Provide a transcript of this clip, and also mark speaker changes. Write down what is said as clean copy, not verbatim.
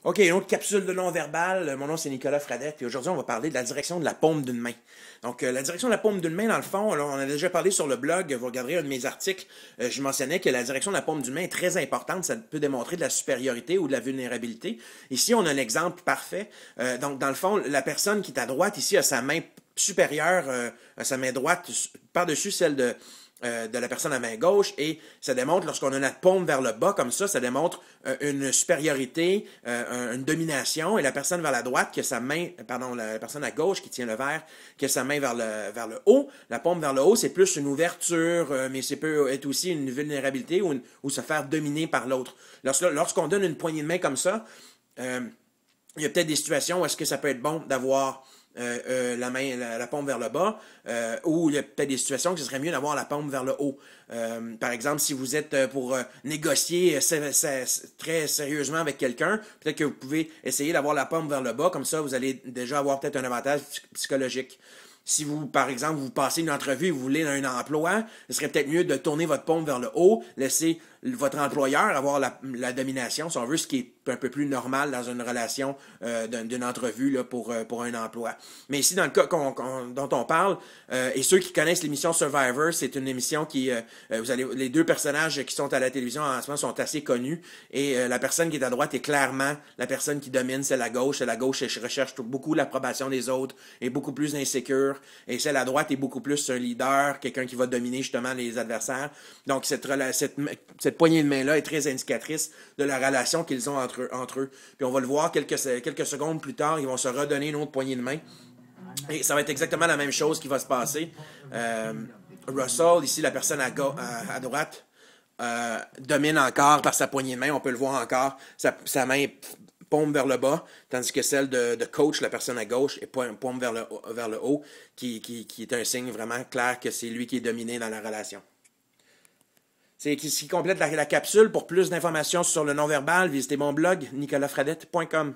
Speaker 1: OK, une autre capsule de non-verbal. Mon nom, c'est Nicolas Fradette et aujourd'hui, on va parler de la direction de la paume d'une main. Donc, la direction de la paume d'une main, dans le fond, là, on a déjà parlé sur le blog, vous regarderez un de mes articles, je mentionnais que la direction de la paume d'une main est très importante, ça peut démontrer de la supériorité ou de la vulnérabilité. Ici, on a un exemple parfait. Donc, dans le fond, la personne qui est à droite, ici, a sa main supérieure, sa main droite par-dessus celle de la personne à main gauche et ça démontre, lorsqu'on a notre paume vers le bas comme ça démontre une supériorité, une domination et la personne vers la droite qui a sa main, pardon, la personne à gauche qui tient le verre, qui a sa main vers le haut, la paume vers le haut, c'est plus une ouverture, mais c'est peut être aussi une vulnérabilité ou se faire dominer par l'autre. Lorsqu'on donne une poignée de main comme ça, il y a peut-être des situations où est-ce que ça peut être bon d'avoir la paume vers le bas, ou il y a peut-être des situations que ce serait mieux d'avoir la paume vers le haut. Par exemple, si vous êtes pour négocier très sérieusement avec quelqu'un, peut-être que vous pouvez essayer d'avoir la paume vers le bas, comme ça vous allez déjà avoir peut-être un avantage psychologique. Si vous, par exemple, vous passez une entrevue et vous voulez un emploi, ce serait peut-être mieux de tourner votre paume vers le haut, laisser votre employeur avoir la domination, si on veut, ce qui est un peu plus normal dans une relation d'une entrevue là, pour un emploi. Mais ici, dans le cas dont on parle, et ceux qui connaissent l'émission Survivor, c'est une émission qui, les deux personnages qui sont à la télévision en ce moment sont assez connus, et la personne qui est à droite est clairement la personne qui domine, celle à gauche. Celle à gauche recherche beaucoup l'approbation des autres, est beaucoup plus insécure, et celle à droite est beaucoup plus un leader, quelqu'un qui va dominer justement les adversaires. Donc cette poignée de main-là est très indicatrice de la relation qu'ils ont entre eux. Puis on va le voir quelques secondes plus tard, ils vont se redonner une autre poignée de main. Et ça va être exactement la même chose qui va se passer. Russell, ici la personne à droite, domine encore par sa poignée de main. On peut le voir encore. Sa main paume vers le bas, tandis que celle de coach, la personne à gauche, est paume vers le haut, qui est un signe vraiment clair que c'est lui qui est dominé dans la relation. C'est ce qui complète la capsule. Pour plus d'informations sur le non-verbal, visitez mon blog nicolasfradette.com.